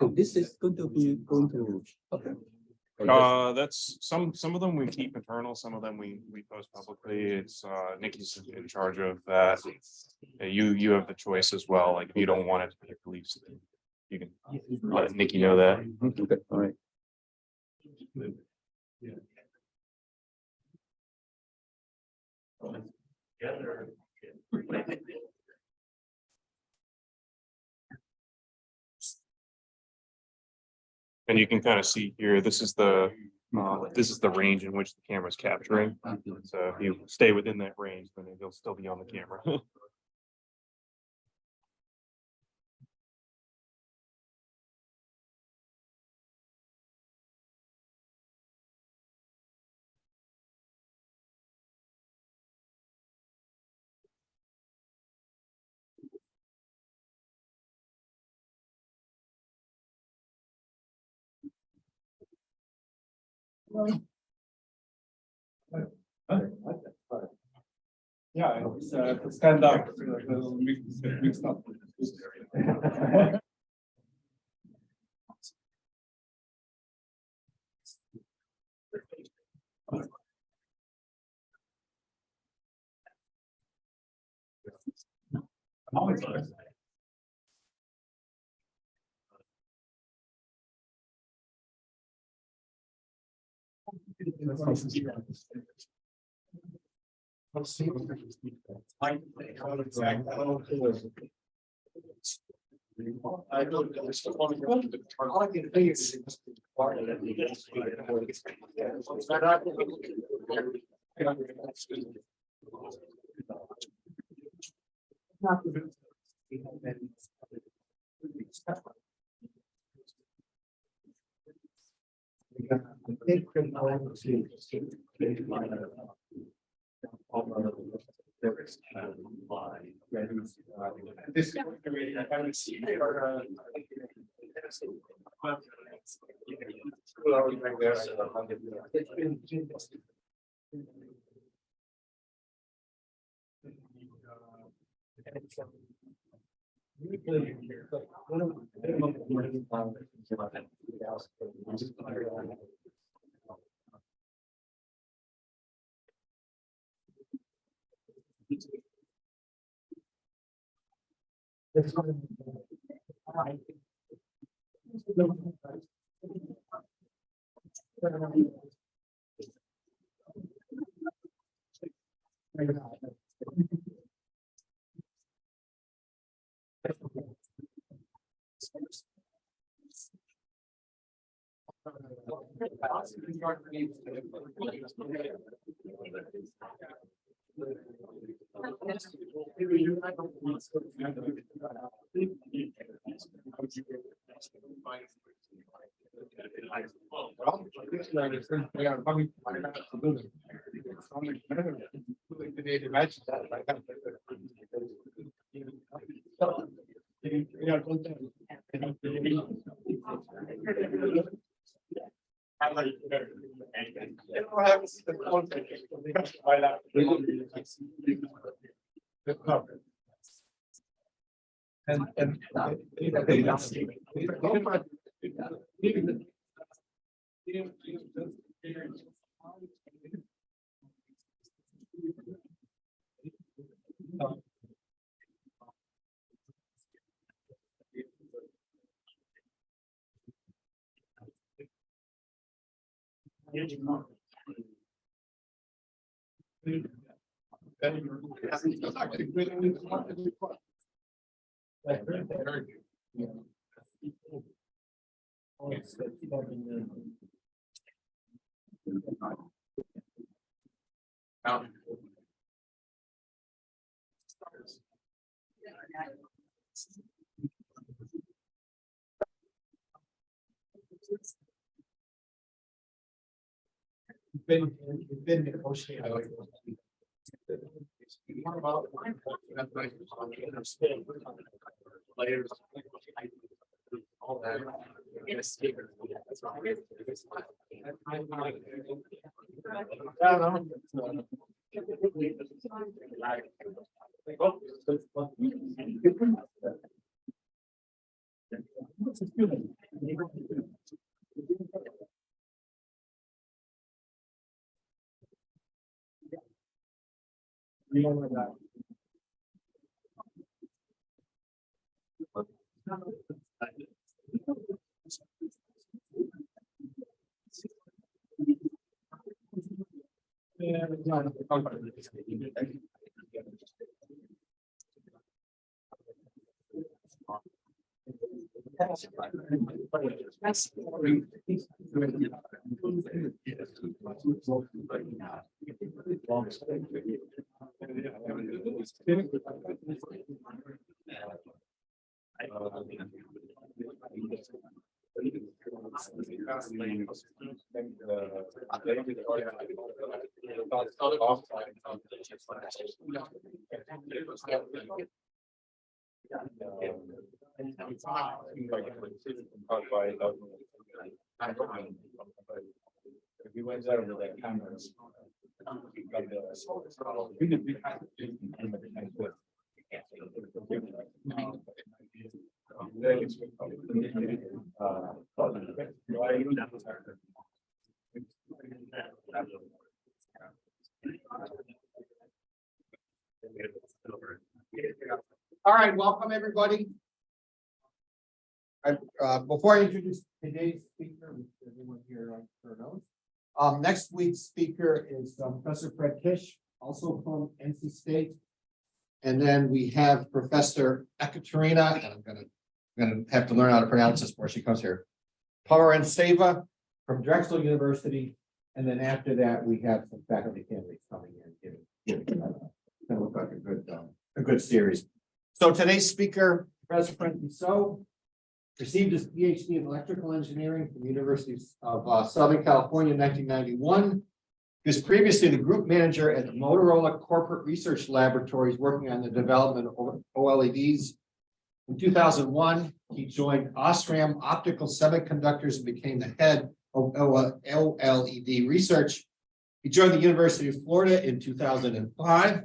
So this is going to be going to. Okay. That's some of them we keep internal, some of them we post publicly. It's Nikki's in charge of that. You have the choice as well. Like if you don't want it to be released, you can let Nikki know that. Okay, all right. And you can kind of see here, this is the range in which the camera is capturing. So if you stay within that range, then you'll still be on the camera. Yeah, it's stand up, mixed up. I don't this I haven't seen it or been negotiated. Layers. All that. All right, welcome everybody. Before I introduce today's speaker, which everyone here knows, next week's speaker is Professor Fred Kish, also from NC State. And then we have Professor Ekaterina, and I'm gonna have to learn how to pronounce this before she comes here. Pomerantseeva from Drexel University, and then after that, we have some faculty candidates coming in. Gonna look like a good series. So today's speaker, Professor Franky So, received his PhD in electrical engineering from the University of Southern California in 1991. He was previously the group manager at the Motorola Corporate Research Laboratories working on the development of OLEDs. In 2001, he joined Osram Optical Semiconductors and became the head of OLED research. He joined the University of Florida in 2005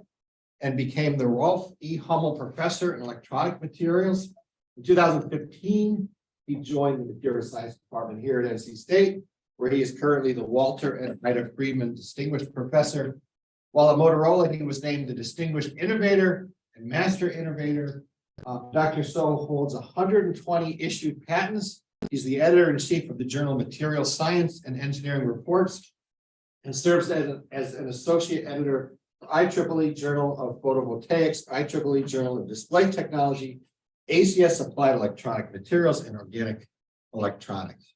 and became the Rolf E. Hummel Professor in Electronic Materials. In 2015, he joined the Material Science Department here at NC State, where he is currently the Walter and Ida Friedman Distinguished Professor. While at Motorola, he was named the Distinguished Innovator and Master Innovator. Dr. So holds 120 issued patents. He's the editor-in-chief of the journal Material Science and Engineering Reports and serves as an associate editor of IEEE Journal of Photovoltaics, IEEE Journal of Display Technology, ACS Applied Electronic Materials, and Organic Electronics.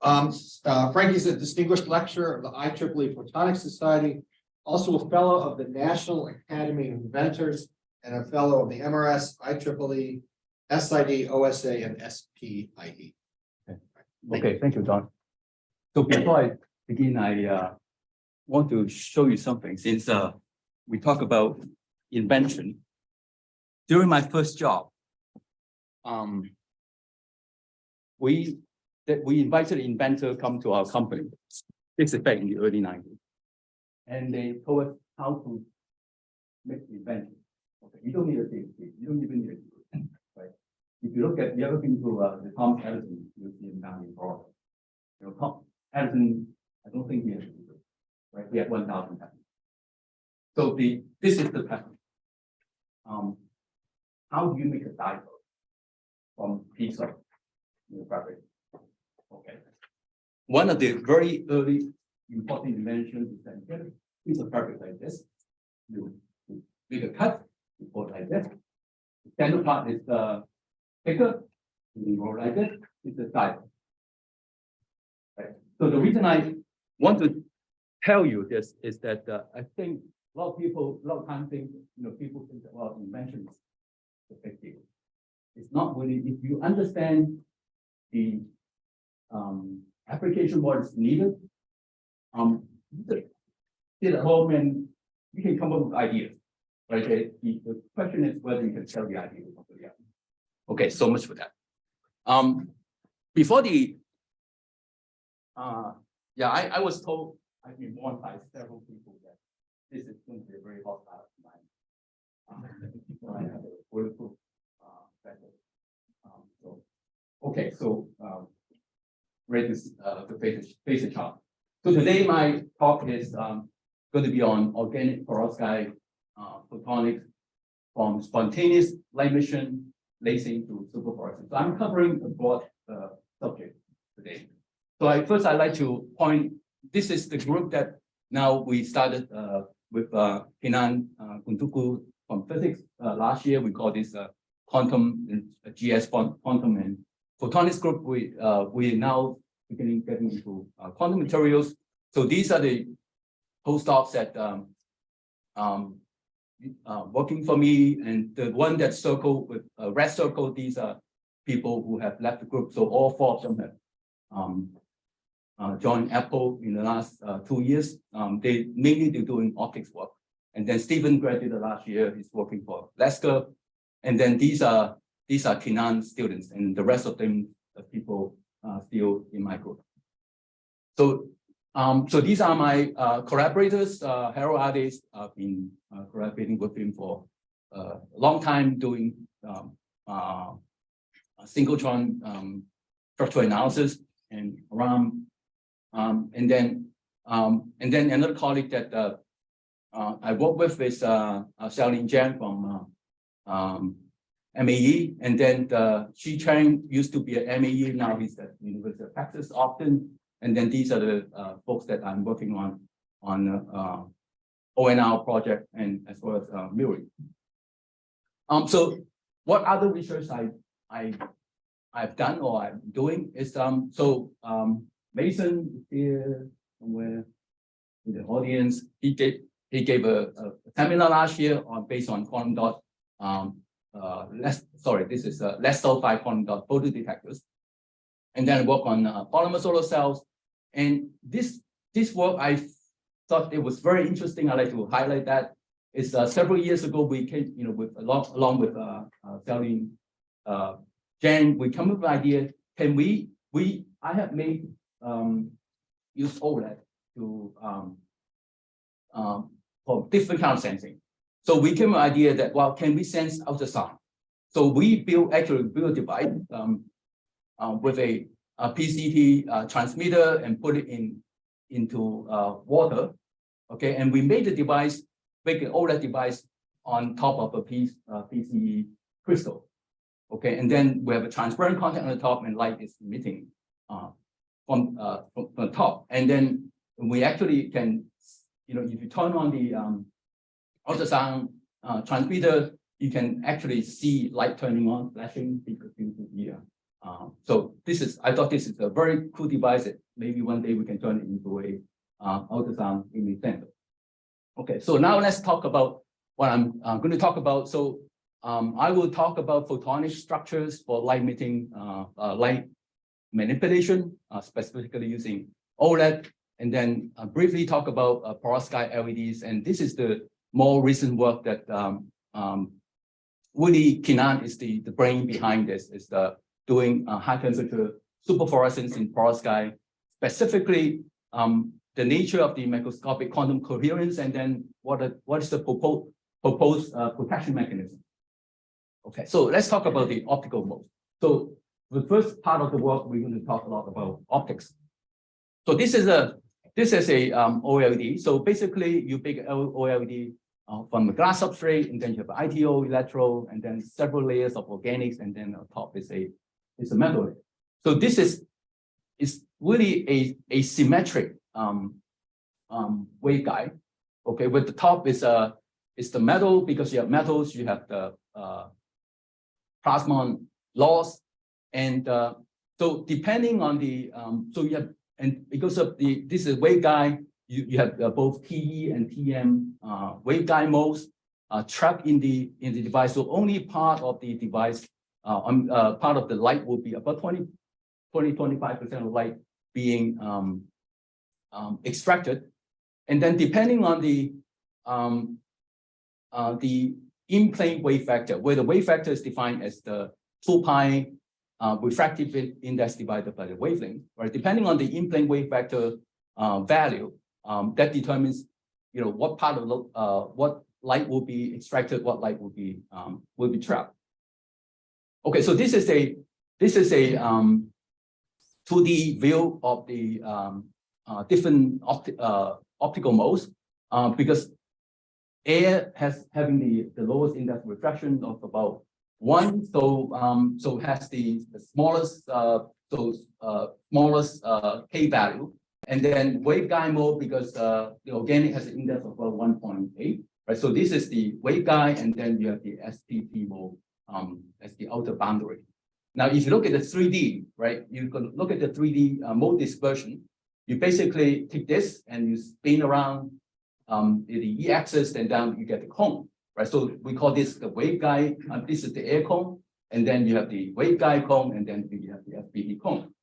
Frank is a distinguished lecturer of the IEEE Photonics Society, also a fellow of the National Academy of Inventors, and a fellow of the MRS, IEEE, SID, OSA, and SPIE. Okay, thank you, Don. So before I begin, I want to show you something. Since we talk about invention, during my first job, we invited an inventor come to our company. This is back in the early 90s. And they told us how to make the invention. Okay, you don't need a PhD, you don't even need a degree, right? If you look at the other thing to the Thomas Edison, you see him down in Florida. You know, Thomas Edison, I don't think he has a degree, right? He had 1,000 patents. So this is the patent. How do you make a diode from piece of fabric? Okay. One of the very early important inventions is that you get a piece of fabric like this. You make a cut, you put like this. The center part is thicker, you roll like this, it's a diode. Right. So the reason I want to tell you this is that I think a lot of times think, people think that, well, invention is a big deal. It's not really, if you understand the application what is needed, sit at home and you can come up with ideas. Right? The question is whether you can sell the idea to somebody else. Okay, so much for that. Before the I was told, I've been warned by several people that this is going to be a very hot part of mine. I have a bulletproof record. So Okay, so ready to face the chart. So today my talk is going to be on organic perovskite photonics from spontaneous light emission lasing to superfluorescence. So I'm covering a broad subject today. So I'd like to point, this is the group that now we started with Kenan Kuntuku from physics last year. We call this quantum GS quantum and photonics group. We now beginning getting into quantum materials. So these are the postdocs that working for me, and the one that circled with a red circle, these are people who have left the group. So all four of them have joined Apple in the last 2 years. They mainly doing optics work. And then Stephen graduated last year. He's working for Lesker. And then these are Kenan students, and the rest of them are people still in my group. So so these are my collaborators. Harold Ades, I've been collaborating with him for a long time, doing synchrotron structural analysis, and around and then another colleague that I work with is Xiaolin Jiang from MAE, and then Xi Chang used to be at MAE, now he's at University of Texas, Austin. And then these are the folks that I'm working on ONR project and as well as mirroring. So what other research I've done or I'm doing is Mason is here somewhere in the audience. He gave a seminar last year based on quantum dot less sulfide quantum dot photodetectors, and then work on polymer solar cells. And this work, I thought it was very interesting. I'd like to highlight that. It's several years ago we came, with along with Xiaolin Jiang, we come up with the idea. Can I have made use OLED to for different kind of sensing. So we came up with the idea that, well, can we sense ultrasound? So we built a device with a PCT transmitter and put it into water, okay? And we made the device, make an OLED device on top of a PCE crystal, okay? And then we have a transparent contact on the top, and light is emitting from the top. And then we actually can, if you turn on the ultrasound transmitter, you can actually see light turning on, flashing because due to the so I thought this is a very cool device that maybe one day we can turn it into a ultrasound image sensor. Okay, so now let's talk about what I'm going to talk about. So I will talk about photonic structures for light emitting light manipulation, specifically using OLED, and then briefly talk about perovskite LEDs. And this is the more recent work that Willy Kenan is the brain behind this, is doing high temperature superfluorescence in perovskite, specifically the nature of the macroscopic quantum coherence, and then what is the proposed protection mechanism. Okay, so let's talk about the optical mode. So the first part of the work, we're going to talk a lot about optics. So this is a OLED. So basically, you pick OLED from a glass substrate, and then you have ITO electrode, and then several layers of organics, and then on top is a metal layer. So this is really a symmetric waveguide. Okay, with the top is the metal, because you have metals, you have the plasmon loss, and so depending on the so you have, and because of this is waveguide, you have both TE and TM waveguide modes trapped in the device. So only part of the device, part of the light will be about 25% of light being extracted, and then depending on the in-plane wave factor, where the wave factor is defined as the 2 pi refractive index divided by the wavelength, right? Depending on the in-plane wave factor value, that determines, what part of what light will be extracted, what light will be trapped. Okay, so this is this is a 2D view of the different optical modes, because air having the lowest index of refraction of about 1, so has the smallest smallest K value, and then waveguide mode because the organic has an index of about 1.8, right? So this is the waveguide, and then you have the SPP mode as the outer boundary. Now, if you look at the 3D, right, you can look at the 3D mode dispersion. You basically take this and you spin around the e-axis, and down you get the cone, right? So we call this the waveguide. This is the air cone, and then you have the waveguide cone, and then you have the SPP cone.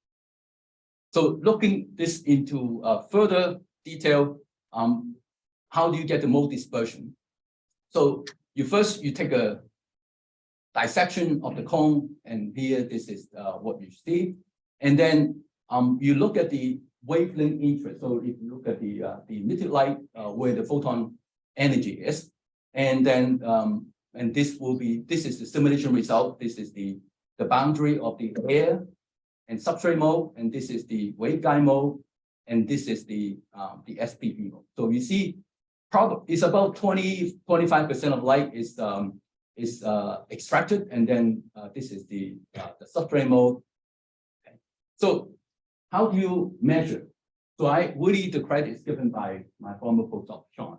So looking this into further detail, how do you get the mode dispersion? So you take a dissection of the cone, and here this is what you see, and then you look at the wavelength interest. So if you look at the emitted light, where the photon energy is, and then and this is the simulation result. This is the boundary of the air and substrate mode, and this is the waveguide mode, and this is the SPP mode. So you see, it's about 20-25% of light is extracted, and then this is the substrate mode. Okay. So how do you measure? So the credit is given by my former postdoc, Sean.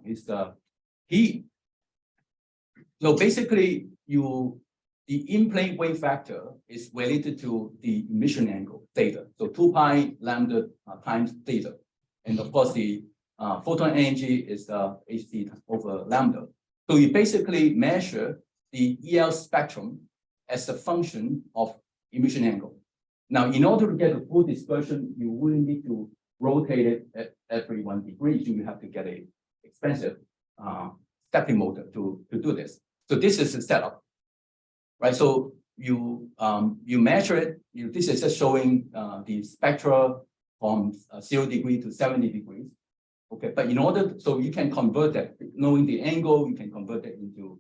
Basically the in-plane wave factor is related to the emission angle, theta. So 2 pi lambda times theta. And of course, the photon energy is hc over lambda. So you basically measure the EL spectrum as a function of emission angle. Now, in order to get a full dispersion, you wouldn't need to rotate it at every 1 degree. So you have to get a expensive stepping motor to do this. So this is the setup, right? So you measure it. This is just showing the spectra from 0 degree to 70 degrees. Okay, but in order, so you can convert that, knowing the angle, you can convert it into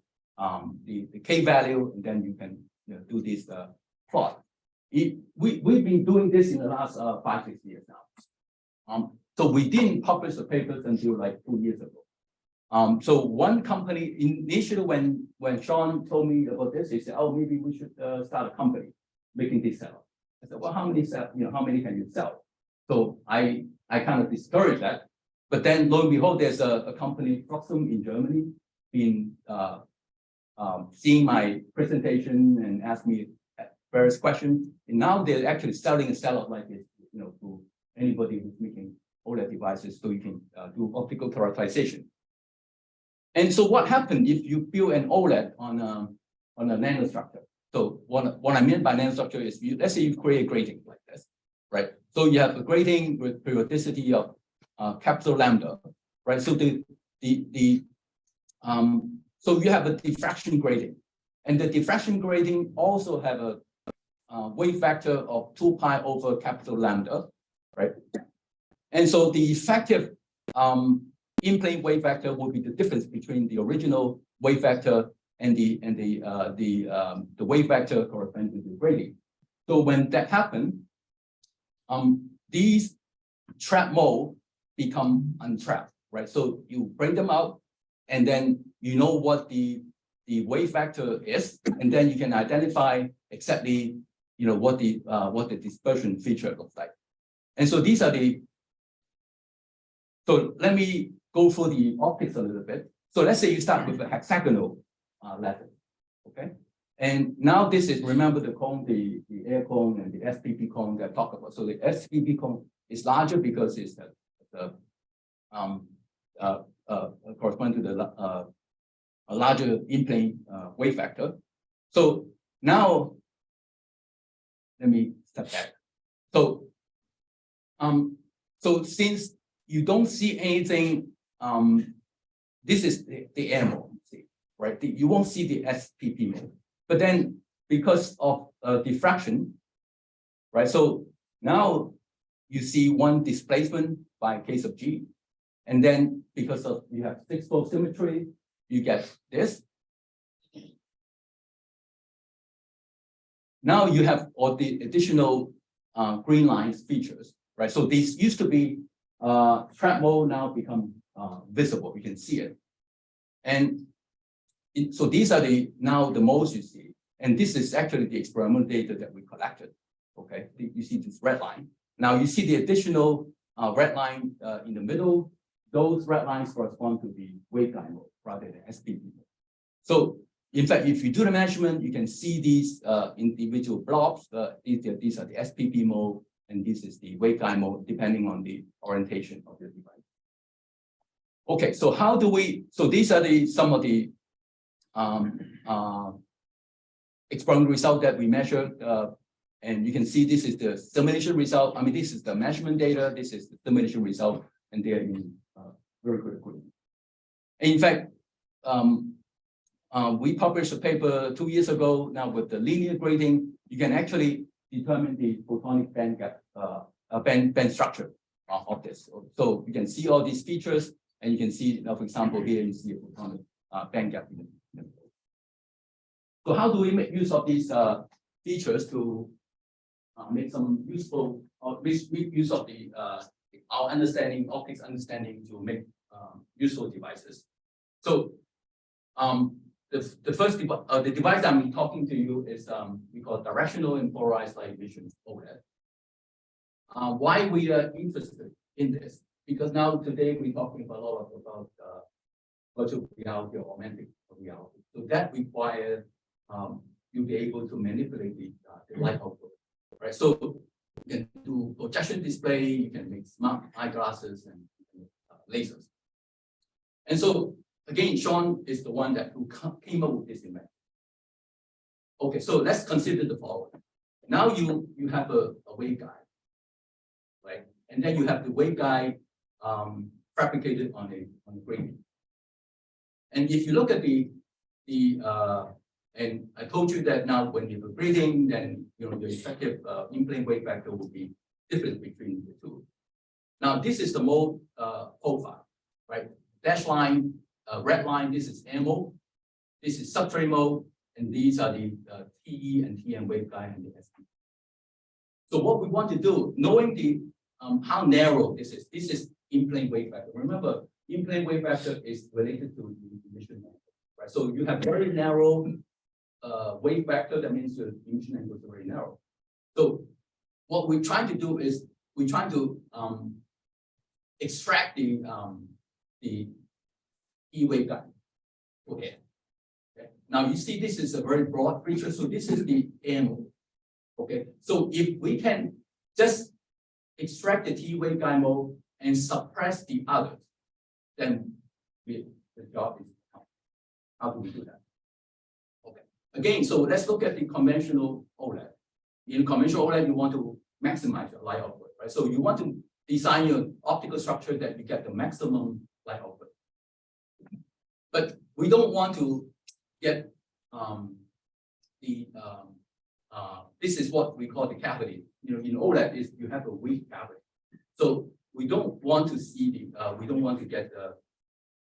the K value, and then you can do this plot. We've been doing this in the last 5-6 years now. So we didn't publish the papers until like 2 years ago. So one company initially, when Sean told me about this, he said, "Oh, maybe we should start a company making this cell." I said, "Well, how many can you sell?" So I kind of discouraged that. But then, lo and behold, there's a company, Proxim in Germany, been seeing my presentation and asked me various questions. And now they're actually selling a setup like this, to anybody who's making OLED devices, so you can do optical characterization. And so what happened if you build an OLED on a nanostructure? So what I mean by nanostructure is, let's say you create a grating like this, right? So you have a grating with periodicity of capital lambda, right? So so you have a diffraction grating, and the diffraction grating also have a wave factor of 2 pi over capital lambda, right? And so the effective in-plane wave factor will be the difference between the original wave factor and the wave factor corresponding to the grating. So when that happens, these trap mode become untrapped, right? So you bring them out, and then you know what the wave factor is, and then you can identify exactly what the dispersion feature looks like. And so these are so let me go through the optics a little bit. So let's say you start with a hexagonal lattice, okay? And now this is, remember the cone, the air cone and the SPP cone that I talked about. So the SPP cone is larger because it's correspond to the a larger in-plane wave factor. So now let me step back. So so since you don't see anything, this is the air mode, right? You won't see the SPP mode. But then because of diffraction, right? So now you see one displacement by case of G. And then because of you have 6-fold symmetry, you get this. now you have all the additional green lines features, right? So these used to be trap mode, now become visible. You can see it. And so these are now the modes you see. And this is actually the experimental data that we collected. Okay, you see this red line. Now you see the additional red line in the middle. Those red lines correspond to the waveguide mode rather than SPP mode. So in fact, if you do the measurement, you can see these individual blobs. These are the SPP mode, and this is the waveguide mode, depending on the orientation of the device. Okay, so how do we? So these are some of the experimental result that we measured, and you can see this is the simulation result. I mean, this is the measurement data. This is the simulation result, and they are in very good equipment. And in fact, we published a paper 2 years ago. Now with the linear grading, you can actually determine the photonic band gap, band structure of this. So you can see all these features, and you can see, for example, here you see a photonic band gap. So how do we make use of these features to make some useful or make use of our understanding, optics understanding, to make useful devices? So the first the device I'm talking to you is we call directional and polarized light emission OLED. Why we are interested in this? Because now today we're talking a lot about virtual reality or augmented reality. So that requires you'll be able to manipulate the light output, right? So you can do projection display, you can make smart eyeglasses and lasers. And so again, Sean is the one who came up with this invention. Okay, so let's consider the following. Now you have a waveguide, right? And then you have the waveguide fabricated on a grating. And if you look at and I told you that now when you have a grating, then your effective in-plane wave vector will be different between the two. Now this is the mode profile, right? Dash line, red line, this is air mode, this is substrate mode, and these are the TE and TM waveguide and the SP. So what we want to do, knowing the how narrow this is in-plane wave vector. Remember, in-plane wave vector is related to the emission angle, right? So you have very narrow wave vector, that means the emission angle is very narrow. So what we're trying to do is we're trying to extract the E waveguide. Okay. Now you see this is a very broad feature, so this is the air mode. Okay, so if we can just extract the T waveguide mode and suppress the others, then the job is done. How do we do that? Okay, again, so let's look at the conventional OLED. In conventional OLED, you want to maximize your light output, right? So you want to design your optical structure that you get the maximum light output. But we don't want to get this is what we call the cavity. In OLED is you have a weak cavity. So we don't want to see we don't want to get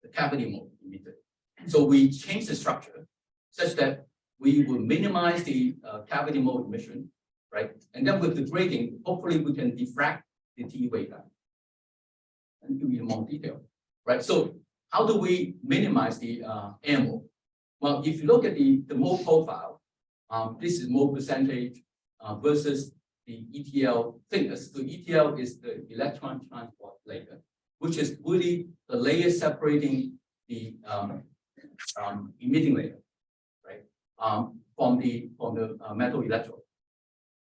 the cavity mode emitted. So we change the structure such that we will minimize the cavity mode emission, right? And then with the grating, hopefully we can diffract the T waveguide and do in more detail, right? So how do we minimize the air mode? Well, if you look at the mode profile, this is mode percentage versus the ETL thickness. So ETL is the electron transport layer, which is really the layer separating the emitting layer, right? From the metal electrode.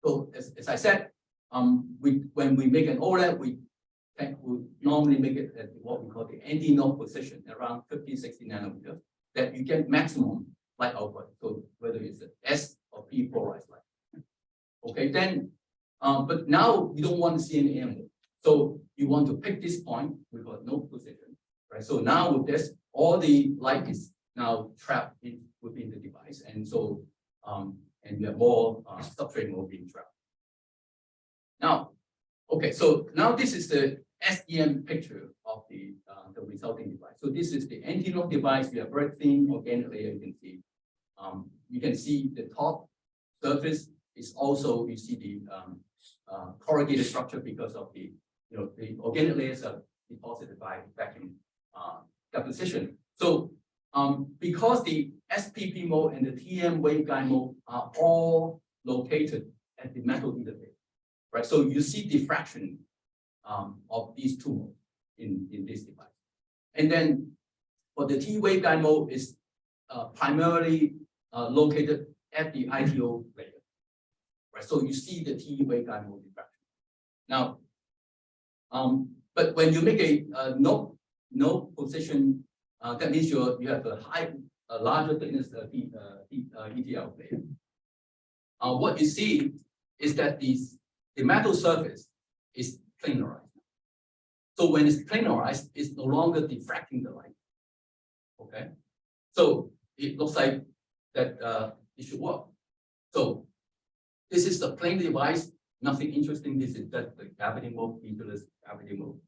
So as I said, when we make an OLED, we normally make it at what we call the anti-node position, around 50-60 nanometers, that you get maximum light output. So whether it's an S or P polarized light. Okay, then, but now you don't want to see any air mode. So you want to pick this point, we call it node position, right? So now with this, all the light is now trapped within the device. And so, and you have more substrate mode being trapped. Now, okay, so now this is the SEM picture of the resulting device. So this is the anti-node device. We have very thin organic layer. You can see the top surface is also, you see the corrugated structure because of the, the organic layers are deposited by vacuum deposition. So because the SPP mode and the TM waveguide mode are all located at the metal interface, right? So you see diffraction of these two modes in this device. And then for the T waveguide mode is primarily located at the ITO layer, right? So you see the T waveguide mode diffraction. Now, but when you make a no position, that means you have a larger thickness ETL layer. What you see is that the metal surface is planarized. So when it's planarized, it's no longer diffracting the light. Okay, so it looks like that it should work. So this is the plane device. Nothing interesting. This is just the cavity mode, featureless cavity mode.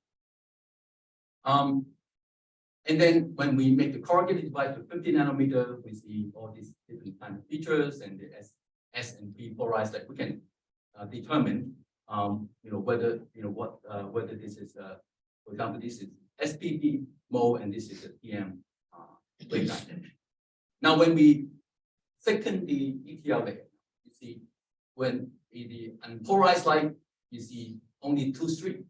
And then when we make the corrugated device to 50 nanometer, we see all these different kind of features and the S and P polarized that we can determine, whether whether this is, for example, this is SPP mode and this is a TM waveguide. Now, when we thicken the ETL layer, you see when the unpolarized light, you see only 2 streams.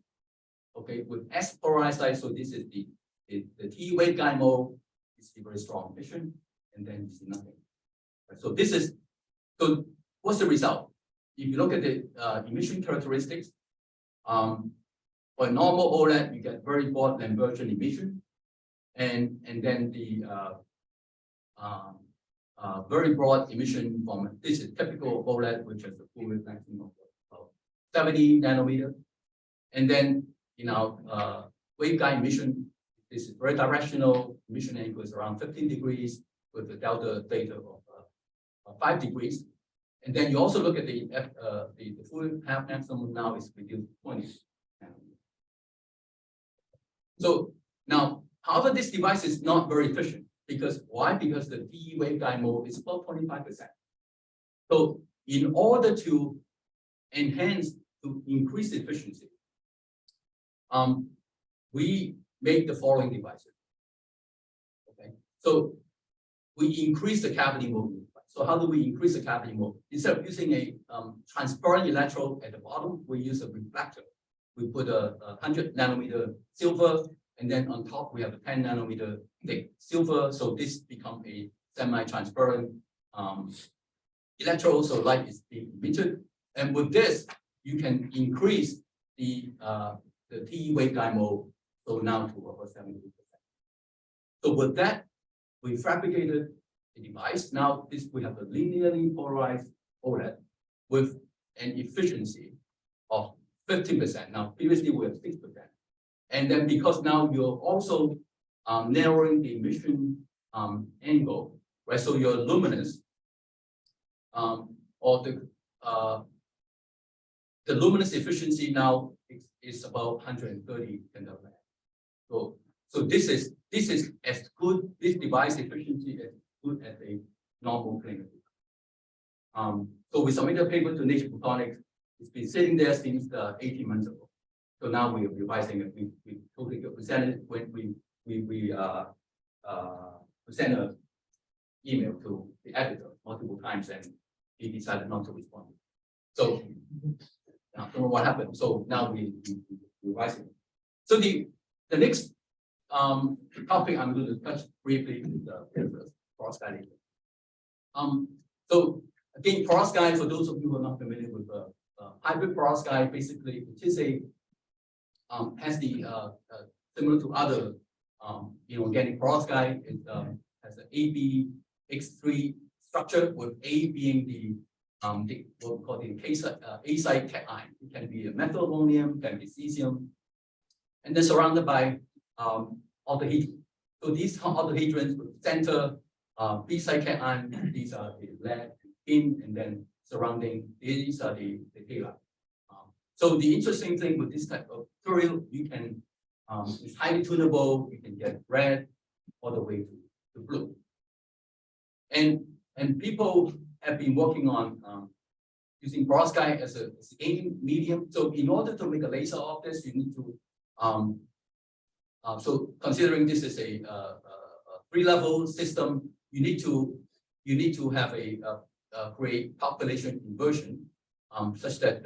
Okay, with S polarized light, so this is the T waveguide mode, you see very strong emission, and then you see nothing. Right, so this is, so what's the result? If you look at the emission characteristics, for a normal OLED, you get very broad Lambertian emission, and then the very broad emission from this is typical OLED, which has a full reflection of 70 nanometer, and then waveguide emission. This is very directional. Emission angle is around 15 degrees with the delta theta of 5 degrees. And then you also look at the full half maximum now is reduced to 20. So now, however, this device is not very efficient because why? Because the TE waveguide mode is about 25%. So in order to increase efficiency, we make the following devices. Okay, so we increase the cavity mode. So how do we increase the cavity mode? Instead of using a transparent electrode at the bottom, we use a reflector. We put a 100 nanometer silver, and then on top we have a 10 nanometer thick silver. So this becomes a semi-transparent electrode, so light is being emitted. And with this, you can increase the TE waveguide mode, so now to over 70%. So with that, we fabricated the device. Now we have a linearly polarized OLED with an efficiency of 15%. Now previously we have 6%. And then because now you're also narrowing the emission angle, right? So your luminance or the luminous efficiency now is about 130 femtoflad. So this is as good, this device efficiency as good as a normal planar. So we submitted a paper to Nature Photonics. It's been sitting there since 18 months ago. So now we are revising it. We totally presented it when we sent an email to the editor multiple times, and he decided not to respond. So I don't know what happened. So now we revising it. So the next topic I'm going to touch briefly is the perovskite. So again, perovskite, for those of you who are not familiar with hybrid perovskite, basically it is a has the similar to other organic perovskite. It has an ABX3 structure, with A being the what we call the A-side cation. It can be a methyl ammonium, can be cesium, and they're surrounded by octahedrons. So these octahedrons with center B-side cation, these are the lead, tin, and then surrounding these are the halide. So the interesting thing with this type of material, you can it's highly tunable. You can get red all the way to blue. And people have been working on using perovskite as a gain medium. So in order to make a laser of this, you need to so considering this is a 3-level system, you need to have a create population inversion such that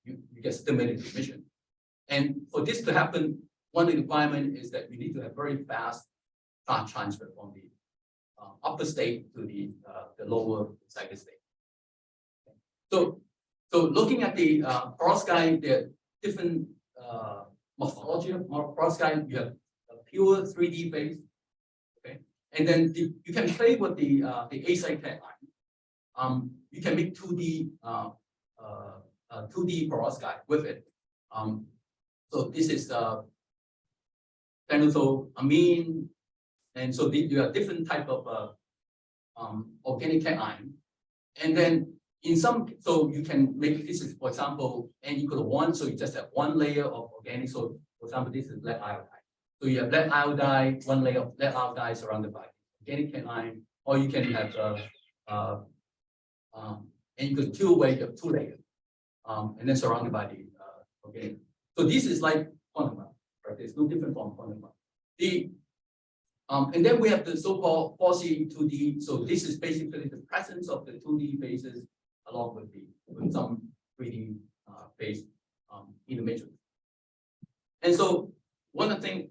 you get stimulated emission. And for this to happen, one requirement is that you need to have very fast charge transfer from the upper state to the lower excited state. So looking at the perovskite, there are different morphology of perovskite. You have a pure 3D phase, okay, and then you can play with the A-side cat line. You can make 2D 2D perovskite with it. So this is phenethylamine, and so you have different type of organic cation, and then in some, so you can make this is, for example, n equal to 1, so you just have one layer of organic. So for example, this is lead iodide. So you have lead iodide, one layer of lead iodide surrounded by organic cation, or you can have n equal to 2 where you have 2 layers, and then surrounded by the organic. So this is like quantum, right? There's no different from quantum. And then we have the so-called quasi 2D. So this is basically the presence of the 2D phases along with some 3D phase in the matrix. And so one of the things,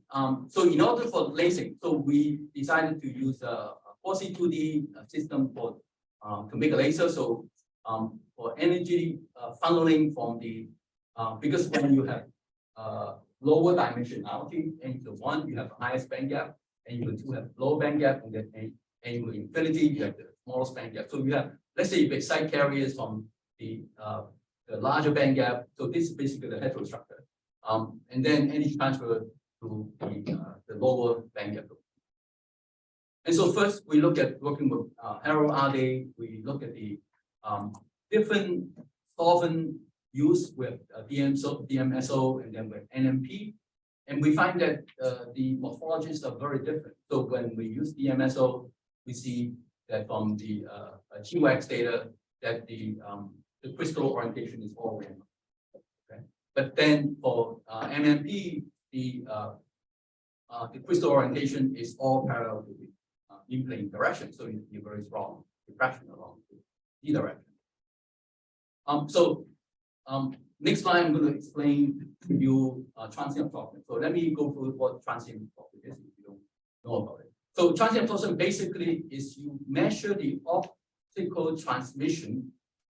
so in order for lasing, so we decided to use a quasi 2D system for to make a laser. So for energy funneling from the because when you have lower dimensionality, and the 1 you have highest band gap, and you 2 have low band gap, and then and infinity you have the smallest band gap. So you have, let's say, you get side carriers from the larger band gap. So this is basically the heterostructure, and then energy transfer to the lower band gap. And so first we look at working with Harold Ade. We look at the different solvent used with DMSO and then with NMP. And we find that the morphologies are very different. So when we use DMSO, we see that from the GWAX data that the crystal orientation is all random. Okay, but then for MMP, the crystal orientation is all parallel to the in-plane direction. So you very strong diffraction along the direction. Next slide, I'm going to explain to you transient absorption. So let me go through what transient absorption is if you don't know about it. So transient absorption basically is you measure the optical transmission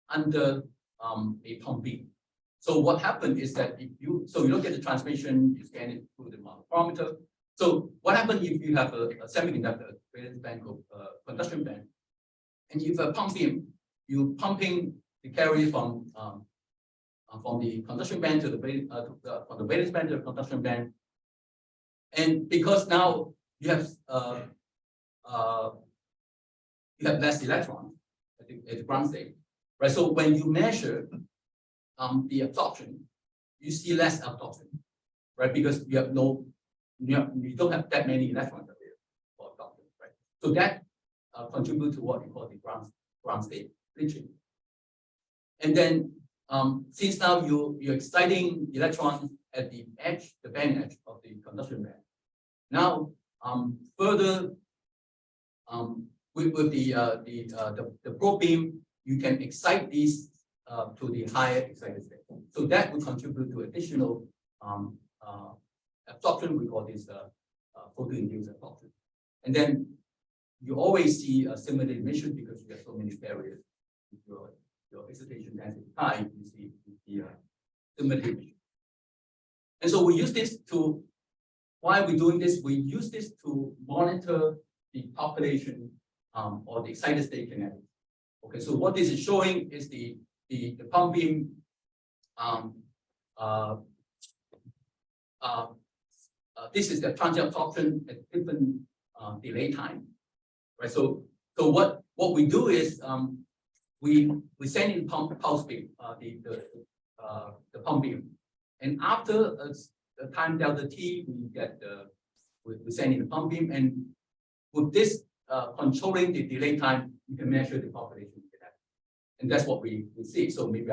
under a pump beam. So what happened is that if you look at the transmission, you scan it through the microphotometer. So what happens if you have a semiconductor valence band of conduction band, and if a pump beam, you pumping the carrier from the conduction band to the from the valence band to the conduction band, and because now you have less electrons at the ground state, right? So when you measure the absorption, you see less absorption, right? Because you have you don't have that many electrons available for absorption, right? So that contributes to what we call the ground state bleaching. And then since now you're exciting electrons at the edge, the band edge of the conduction band. Now further with the probe beam, you can excite these to the higher excited state. So that will contribute to additional absorption. We call this photo-induced absorption. And then you always see a similar emission because you have so many barriers. Your excitation density high, you see the similar emission. And so we use this to, why are we doing this? We use this to monitor the population or the excited state kinetics. Okay, so what this is showing is the pump beam this is the transient absorption at different delay time, right? So what we do is we send in pulse beam, the pump beam, and after the time delta t, we get we send in the pump beam, and with this controlling the delay time, you can measure the population. And that's what we see. So maybe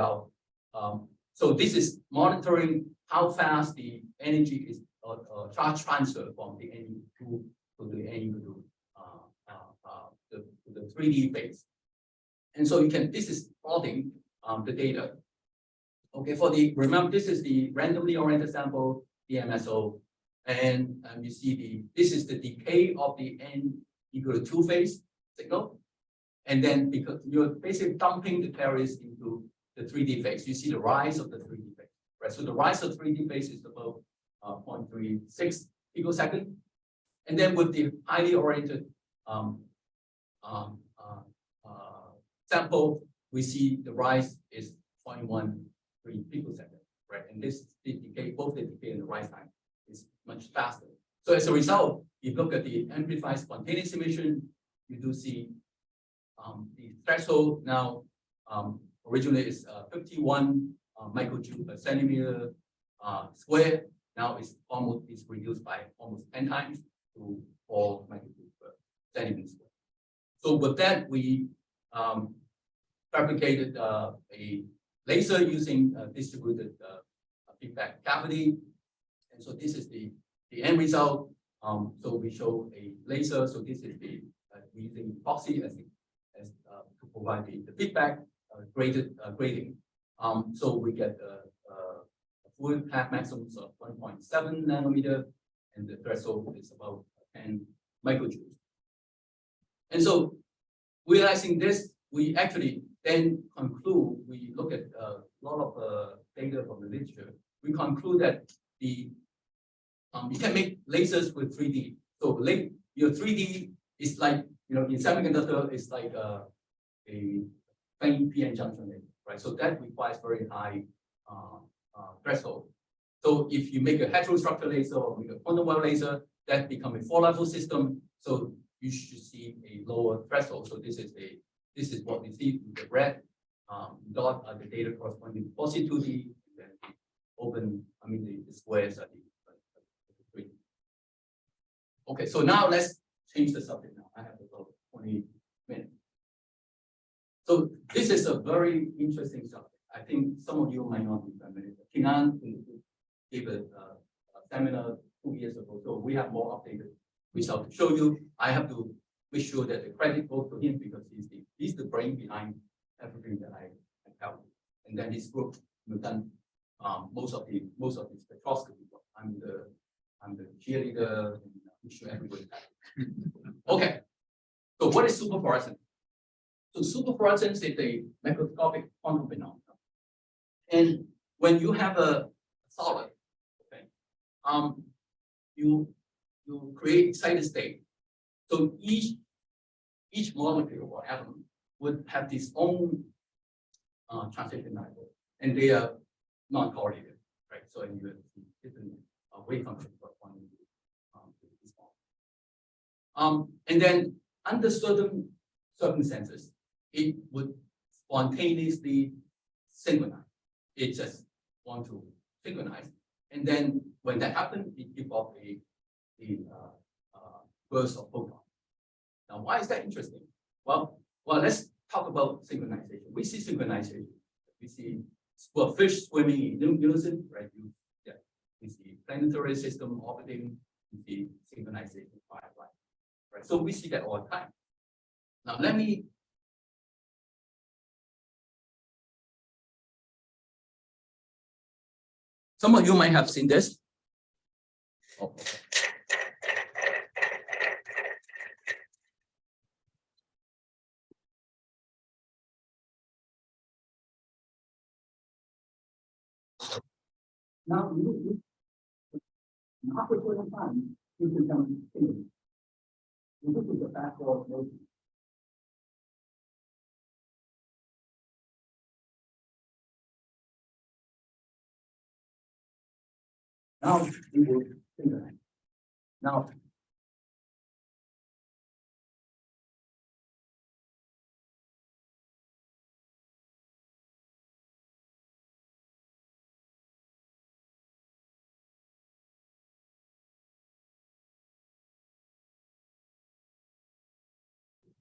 so this is monitoring how fast the energy is charge transfer from the NE2 to the NE2 the 3D phase. And so this is plotting the data. Okay, remember this is the randomly oriented sample, the MSO, and you see this is the decay of the N equal to 2 phase signal. And then because you're basically dumping the carriers into the 3D phase, you see the rise of the 3D phase, right? So the rise of 3D phase is about 0.36 picosecond. And then with the highly oriented sample, we see the rise is 0.13 picosecond, right? And this decay, both the decay and the rise time is much faster. So as a result, if you look at the amplified spontaneous emission, you do see the threshold now originally is 51 microjoule per centimeter square. Now it's reduced by almost 10 times to 4 microjoule per centimeter square. So with that, we fabricated a laser using distributed feedback cavity. And so this is the end result. So we show a laser. So this is the using epoxy as to provide the feedback grading. So we get a full path maximums of 1.7 nanometer, and the threshold is about 10 microjoules. And so realizing this, we actually then conclude, we look at a lot of data from the literature, we conclude that you can make lasers with 3D. So your 3D is like, in semiconductor, it's like a plain PN junction laser, right? So that requires very high threshold. So if you make a heterostructure laser or make a quantum well laser, that becomes a 4-level system. So you should see a lower threshold. So this is what we see with the red dot are the data corresponding to POSI 2D, and then the squares are the 3D. Okay, so now let's change the subject now. I have about 20 minutes. So this is a very interesting subject. I think some of you might not be familiar. Kinan gave a seminar 2 years ago, so we have more updated results to show you. I have to make sure that the credit goes to him because he's the brain behind everything that I help. And then this group have done most of the spectroscopy work. I'm the cheerleader, and make sure everybody's happy. Okay. So what is superfluorescence? So superfluorescence is a macroscopic quantum phenomenon. And when you have a solid, okay, you create excited state. So each molecule or atom would have its own transition dipole, and they are non-correlated, right? So you have different wave function corresponding to this form. And then under certain circumstances, it would spontaneously synchronize. It just want to synchronize, and then when that happens, it gives off a burst of photon. Now, why is that interesting? Well, let's talk about synchronization. We see synchronization. We see fish swimming in unison, right? We see planetary system orbiting. We see synchronization firefly, right? So we see that all the time. Now, some of you might have seen this. Oh, okay. Now, after a certain time, you become thinking. This is the backward motion. Now, we will synchronize. Now,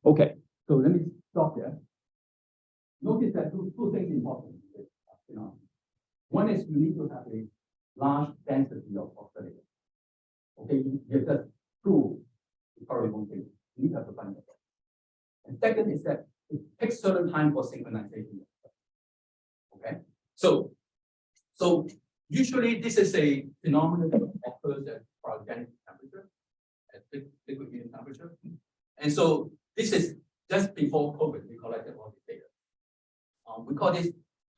Okay, so let me stop there. Notice that two things important. You know, one is you need to have a large density of oscillator. Okay, you just prove the corresponding thing. You need to have to find it. And second is that it takes certain time for synchronization. Okay, so usually this is a phenomenon that occurs at cryogenic temperature, at liquid helium temperature, and so this is just before COVID. We collected all the data. We call this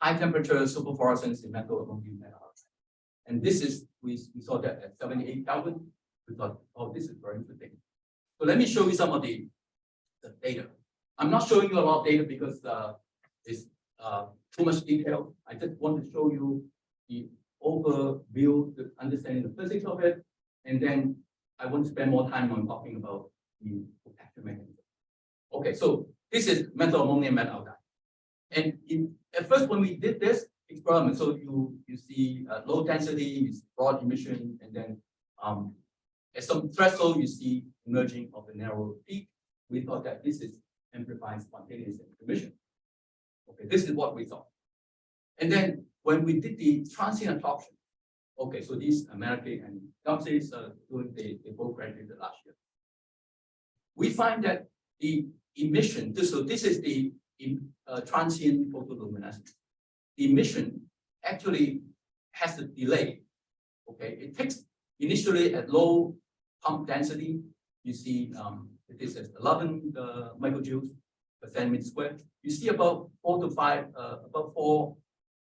high temperature superfluorescence in metal ammonium metal oxide. And this is we saw that at 78 Kelvin. We thought, oh, this is very interesting. So let me show you some of the data. I'm not showing you a lot of data because it's too much detail. I just want to show you the overview, the understanding the physics of it, and then I want to spend more time on talking about the protection mechanism. Okay, so this is metal ammonium metal oxide. And at first, when we did this experiment, so you see low density, you see broad emission, and then at some threshold, you see emerging of the narrow peak. We thought that this is amplifying spontaneous emission. Okay, this is what we thought. And then when we did the transient absorption, okay, so these American and Gumsys doing they both graduated last year. We find that the emission, so this is the transient photoluminescence. The emission actually has a delay. Okay, it takes initially at low pump density, you see this is 11 microjoules per centimeter squared. You see about 4 to 5, about 4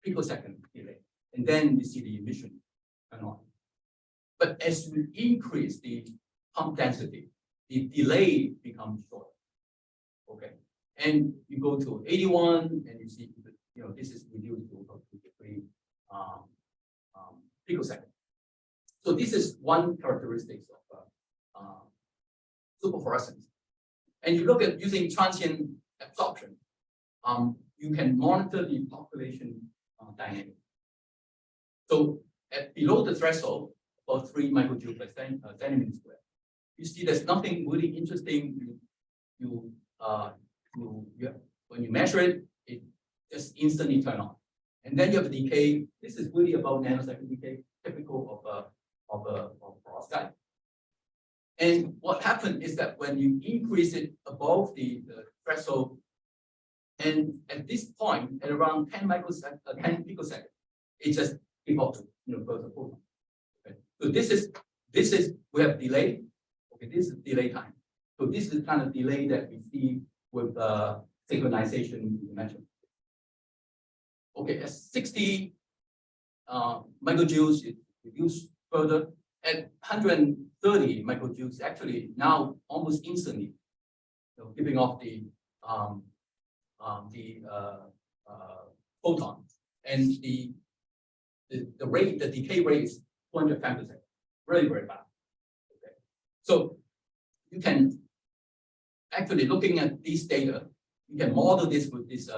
picosecond delay, and then you see the emission and on. But as you increase the pump density, the delay becomes shorter. Okay, and you go to 81, and you see, you know, this is reduced to about 2 to 3 picoseconds. So this is one characteristic of superfluorescence. And you look at using transient absorption, you can monitor the population dynamic. So at below the threshold, about 3 microjoules per centimeter square, you see there's nothing really interesting. When you measure it, it just instantly turn on. And then you have a decay. This is really about nanosecond decay, typical of perovskite. And what happened is that when you increase it above the threshold, and at this point, at around 10 picoseconds, it just keep up to further photon. Okay. So this is we have delay. Okay, this is delay time. So this is the kind of delay that we see with synchronization measurement. Okay, at 60 microjoules, it reduced further. At 130 microjoules, actually now almost instantly, giving off the photon, and the rate, the decay rate is 210%, very fast. Okay, so you can actually, looking at these data, you can model this with this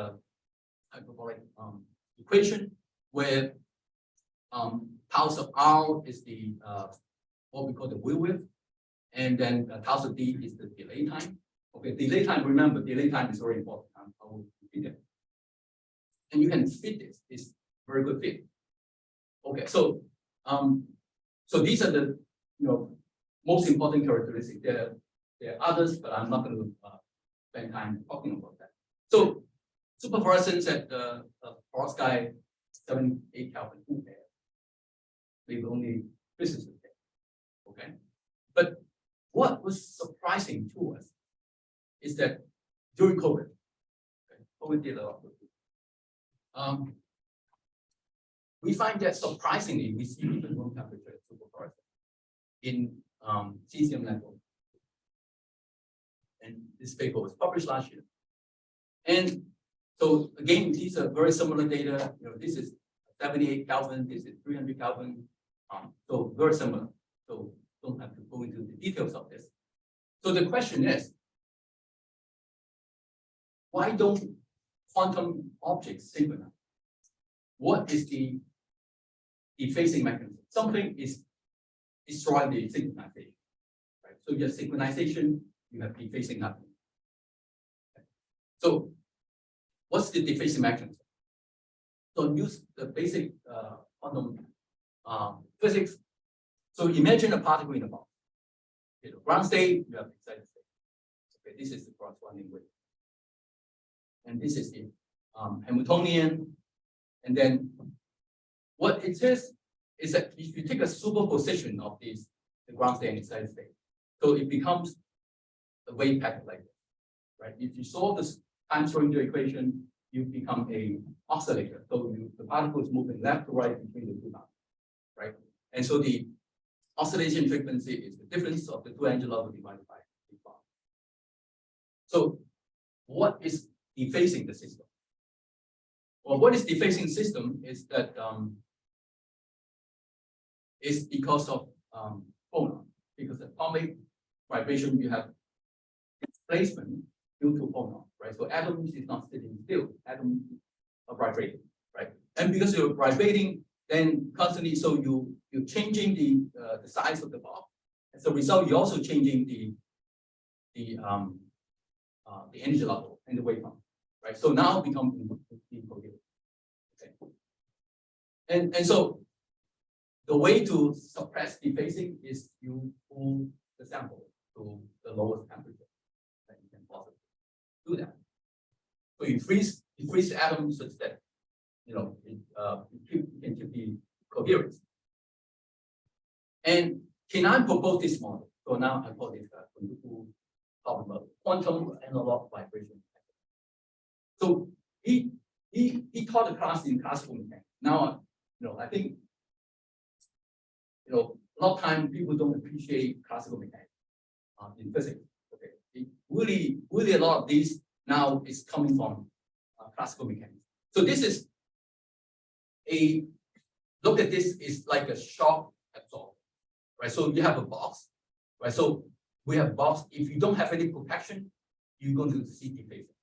hyperbolic equation where tau sub r is the what we call the wheel width, and then tau sub d is the delay time. Okay, delay time. Remember, delay time is very important. I will repeat it. And you can fit this. It's very good fit. Okay, so so these are the most important characteristics. There are others, but I'm not going to spend time talking about that. So superfluorescence at the perovskite 78 Kelvin. Maybe only physicists there. Okay, but what was surprising to us is that during COVID, COVID did a lot of it. We find that surprisingly, we see even room temperature superfluorescence in cesium level. And this paper was published last year. And so again, these are very similar data. This is 78 Kelvin, this is 300 Kelvin. So very similar. So don't have to go into the details of this. So the question is, why don't quantum objects synchronize? What is the phasing mechanism? Something is destroying the synchronization. Right? So you have synchronization, you have dephasing happening. So what's the defacing mechanism? So use the basic quantum physics. So imagine a particle in a box. Okay, the ground state, you have the excited state. Okay, this is the corresponding wave. And this is the Hamiltonian. And then what it says is that if you take a superposition of these, the ground state and excited state, so it becomes a wave packet like this, right? If you solve this time Schrodinger equation, you become a oscillator. So the particle is moving left to right between the two lines, right? And so the oscillation frequency is the difference of the two angular levels divided by the bar. So what is defacing the system? Well, what is defacing system is that is because of phonon, because atomic vibration you have displacement due to phonon, right? So atoms is not sitting still, atoms are vibrating, right? And because you're vibrating, then constantly, so you're changing the size of the box. As a result, you're also changing the energy level and the waveform, right? So now become incoherent. Okay. And so the way to suppress defacing is you cool the sample to the lowest temperature that you can possibly do that. So you freeze the atom such that it can keep the coherence. And can I propose this model? So now I call this quantum analog vibration. So he taught a class in classical mechanics. Now I think a lot of time people don't appreciate classical mechanics in physics. Okay, really a lot of these now is coming from classical mechanics. So this is look at this is like a shock absorber, right? So you have a box, right? So we have a box. If you don't have any protection, you're going to see defacing.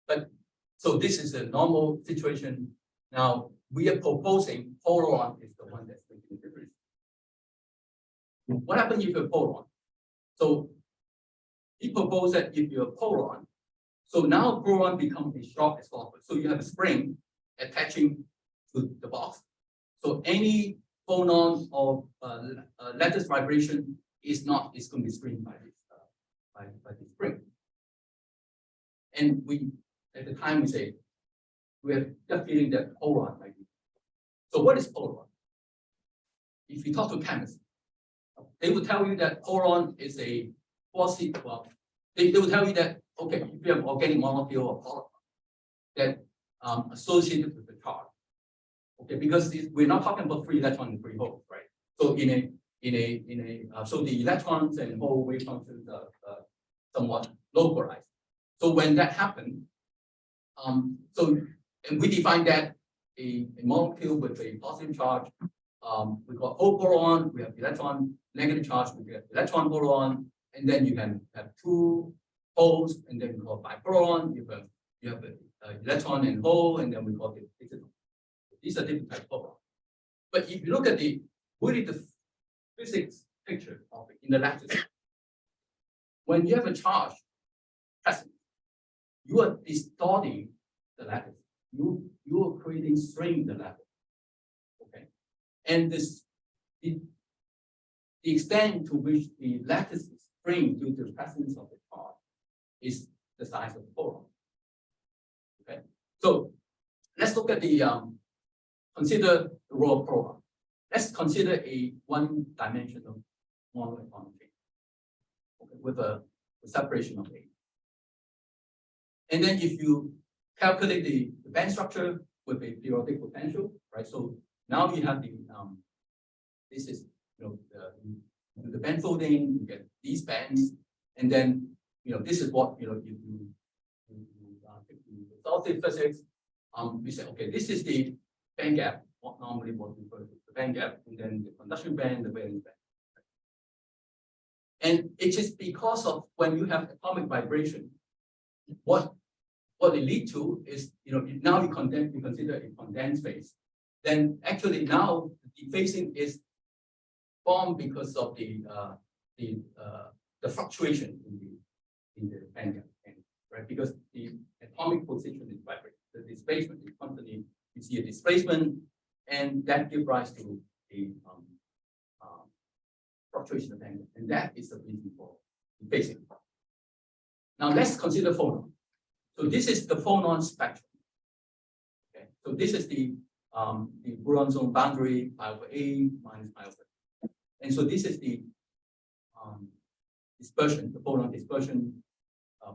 But so this is a normal situation. Now we are proposing polaron is the one that's making the difference. What happens if you're polaron? So he proposed that if you're polaron, so now polaron becomes a shock absorber. So you have a spring attaching to the box. So any phonon or lattice vibration is going to be screened by this spring. And we at the time we say we have the feeling that polaron might be. So what is polaron? If you talk to chemists, they will tell you that polaron is a positive. Well, they will tell you that okay, if you have organic molecule or polymer that associated with the charge. Okay, because we're not talking about free electron and free holes, right? So so the electrons and hole wave functions are somewhat localized. So when that happens, and we define that a molecule with a positive charge, we call O boron. We have electron negative charge. We get electron boron, and then you can have two holes, and then we call biboron. You have electron and hole, and then we call it exciton. These are different types of boron. But if you look at the physics picture of it in the lattice, when you have a charge present, you are distorting the lattice. You are creating strain in the lattice. Okay, and the extent to which the lattice is strained due to the presence of the charge is the size of the boron. Okay, so let's look at the consider the role of polaron. Let's consider a one-dimensional monoatomic chain, okay, with a separation of A. And then if you calculate the band structure with a periodic potential, right? So now you have the this is the band folding, you get these bands, and then this is what you take the physics. We say okay, this is the band gap, what normally what we refer to the band gap, and then the conduction band, the valence band. And it is because of when you have atomic vibration, what it lead to is now you consider a condensed phase. Then actually now the defacing is formed because of the fluctuation in the band gap. And right? Because the atomic position is vibrating. The displacement is constantly, you see a displacement, and that gives rise to a fluctuation of angle, and that is the reason for the phasing. Now let's consider phonon. So this is the phonon spectrum. Okay, so this is the Brillouin zone boundary pi over A minus pi over A. And so this is the dispersion, the phonon dispersion,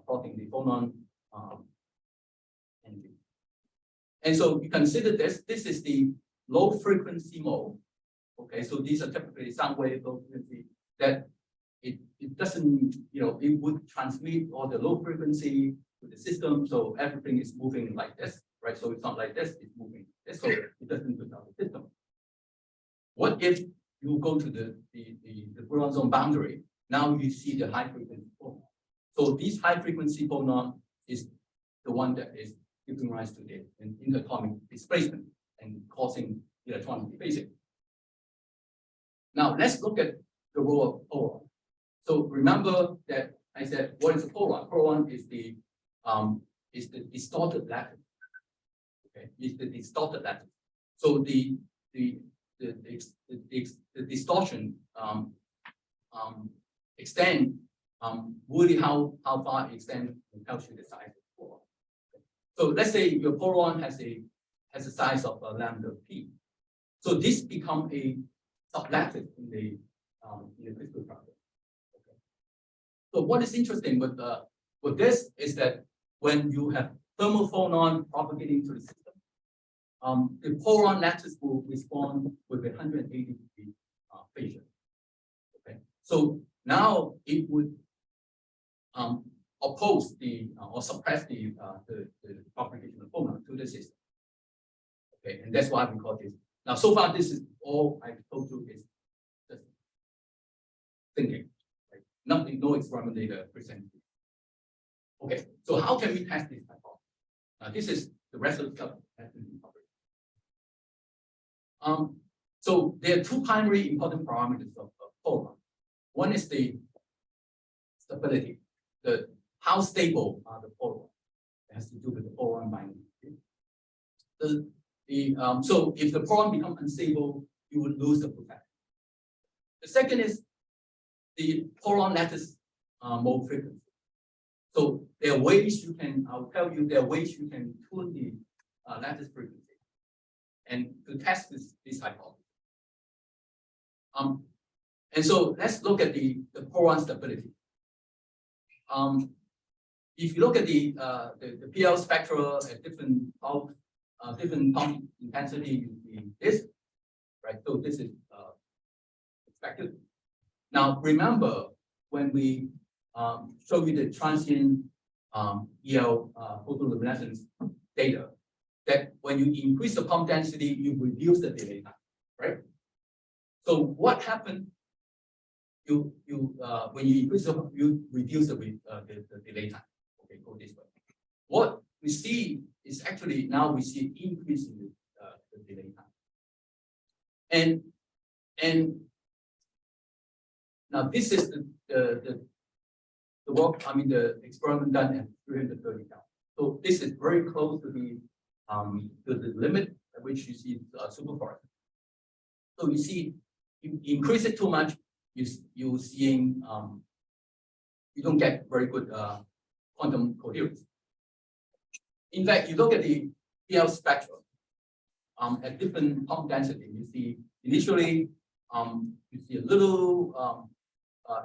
plotting the phonon energy. And so you consider this is the low frequency mode. Okay, so these are typically sound wave low frequency that it doesn't, it would transmit all the low frequency to the system, so everything is moving like this, right? So it's not like this, it's moving like this, so it doesn't disrupt the system. What if you go to the Brillouin zone boundary? Now you see the high frequency phonon. So this high frequency phonon is the one that is giving rise to the interatomic displacement and causing electron dephasing. Now let's look at the role of phonon. So remember that I said, what is a phonon? Phonon is the distorted lattice. Okay, it's the distorted lattice. So the distortion extend really how far it extends tells you the size of the phonon. So let's say your phonon has a size of lambda p. So this become a sublattice in the crystal structure. Okay. So what is interesting with this is that when you have thermal phonon propagating to the system, the phonon lattice will respond with a 180-degree phase. Okay, so now it would oppose or suppress the propagation of phonon to the system. Okay, and that's why we call this. Now, so far, this is all I told you is just thinking. Right? Nothing, no experimental data presented. Okay, so how can we test this hypothesis? Now, this is the rest of the stuff. So there are two primary important parameters of phonon. One is the stability, how stable are the phonon. It has to do with the phonon binding. So if the phonon becomes unstable, you would lose the protection. The second is the phonon lattice mode frequency. So there are ways you can, I'll tell you, there are ways you can tune the lattice frequency and to test this hypothesis. And so let's look at the phonon stability. If you look at the PL spectra at different pump intensity, you see this, right? So this is expected. Now remember when we show you the transient EL photoluminescence data, that when you increase the pump density, you reduce the delay time, right? So what happened? When you increase you reduce the delay time. Okay, go this way. What we see is actually now we see increase in the delay time. And now this is the work, I mean the experiment done at 330 count. So this is very close to the limit at which you see superfluorescence. So you see, you increase it too much, you seeing you don't get very good quantum coherence. In fact, you look at the PL spectrum at different pump density. You see initially you see a little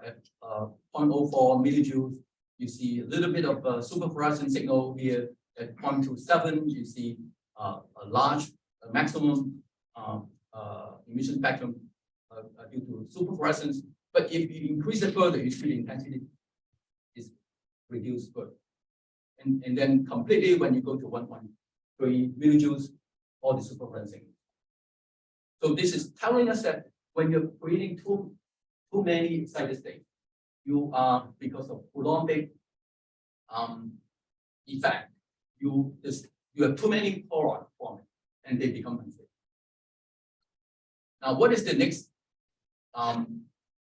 at 0.04 millijoules. You see a little bit of superfluorescent signal here at 0.27. You see a large maximum emission spectrum due to superfluorescence. But if you increase it further, you see the intensity is reduced further. And then completely when you go to 1.3 millijoules, all the superfluorescence. So this is telling us that when you're creating too many excited states, you are, because of Coulombic effect, you have too many phonon forming and they become unstable. Now, what is the next?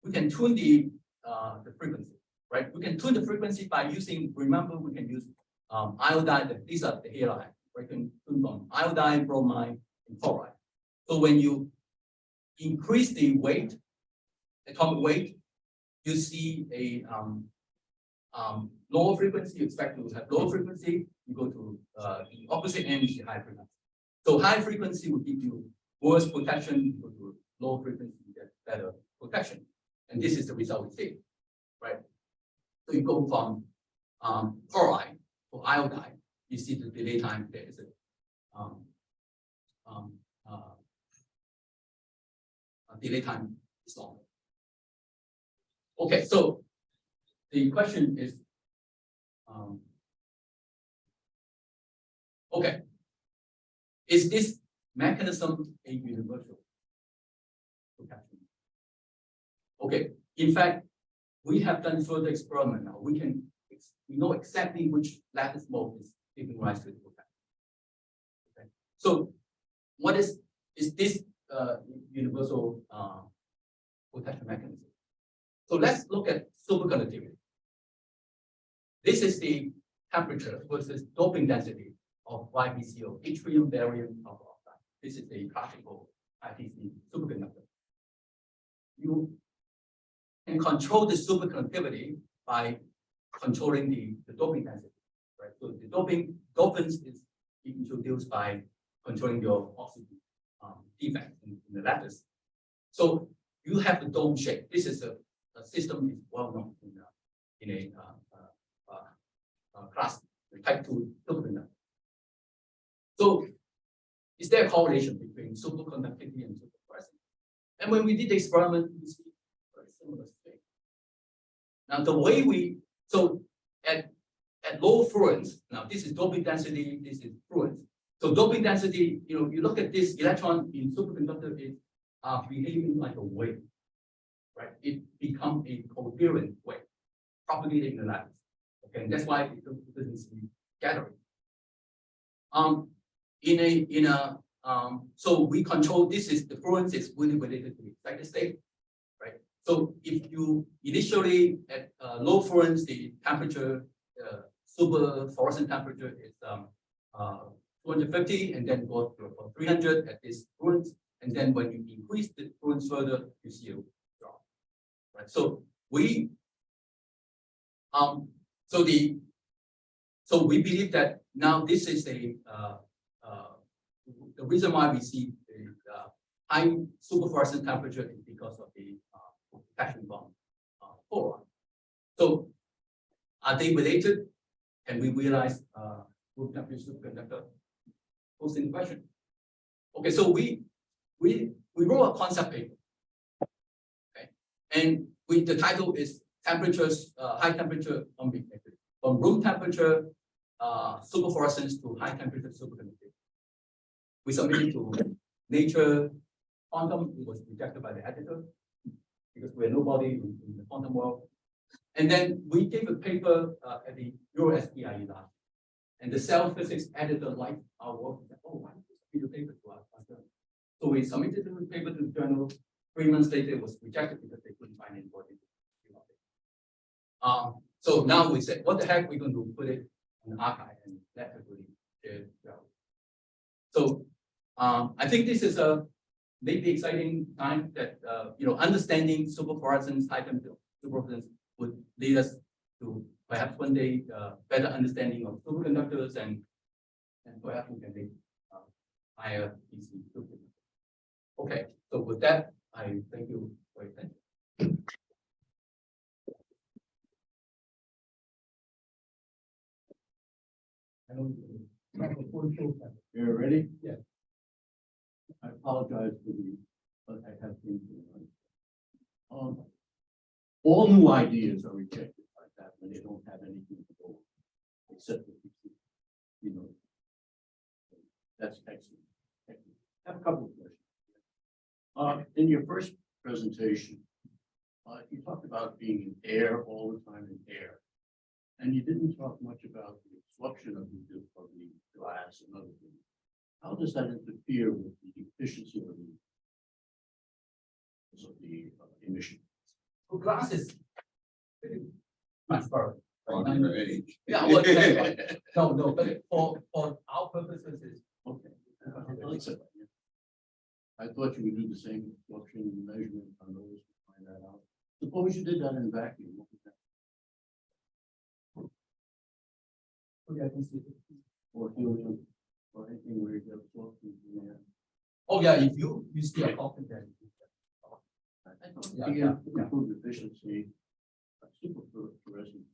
We can tune the frequency. right? We can tune the frequency by using, remember, we can use iodine, these are the halide. We can tune from iodine, bromide, and chloride. So when you increase the weight, atomic weight, you see a lower frequency, you expect to have lower frequency, you go to the opposite end, the high frequency. So high frequency will give you worse protection, you go to low frequency, you get better protection. And this is the result we see, right? So you go from chloride to iodine, you see the delay time there is a delay time is longer. Okay, so the question is, okay, is this mechanism a universal protection? Okay, in fact, we have done further experiment now. We know exactly which lattice mode is giving rise to the protection. Okay, so what is this universal protection mechanism? So let's look at superconductivity. This is the temperature versus doping density of YBCO, yttrium barium alpha oxide. This is the classical ITC superconductor. You can control the superconductivity by controlling the doping density, right? So the dopants is introduced by controlling your oxygen defect in the lattice. So you have the dome shape. This is a system is well known in a class type 2 superconductor. So is there a correlation between superconductivity and superfluorescence? And when we did the experiment, we see very similar thing. Now the way so at low fluence, now this is doping density, this is fluence. So doping density, you look at this electron in superconductor is behaving like a wave, right? It becomes a coherent wave, propagating the lattice. Okay, and that's why it doesn't see scattering. So we control this is the fluence is really related to the excited state, right? So if you initially at low fluence, the temperature, super fluorescent temperature is 250, and then go to 300 at this fluence, and then when you increase the fluence further, you see a drop, right? So we believe that now this is the reason why we see the high superfluorescent temperature is because of the protection from chloride. So are they related? Can we realize room temperature superconductor? Posing the question. Okay, so we wrote a concept paper. Okay, and the title is temperatures, high temperature from room temperature superfluorescence to high temperature superconductivity. We submitted to Nature Quantum. It was rejected by the editor because we're nobody in the quantum world. And then we gave a paper at the Euro SPIE last. And the cell physics editor liked our work. Said, oh, why don't you submit the paper to our journal? So we submitted the paper to the journal. 3 months later, it was rejected because they couldn't find anybody. So now we said, what the heck, we're going to put it in the archive and let everybody share. So I think this is a maybe exciting time that understanding superfluorescence, high temperature superfluorescence would lead us to perhaps one day better understanding of superconductors and perhaps we can make higher DC superconductors. Okay, so with that, I thank you for your attention. You're ready? Yeah. I apologize for but I have been. All new ideas are rejected like that when they don't have anything to go on, except that that's excellent. I have a couple of questions. In your first presentation, you talked about being in air all the time in air, and you didn't talk much about the absorption of the glass and other things. How does that interfere with the efficiency of the emission? So glass is transparent. On And- your age. Yeah, well, yeah, no, but for our purposes, it's Okay. I thought you would do the same absorption measurement on those to find that out. Suppose you did that in vacuum. What would that- yeah, I can see it. Or helium, or anything where you get absorption in there. Oh, yeah, if you see a copy then. I thought Yeah, to yeah, improve efficiency. Super fluorescent.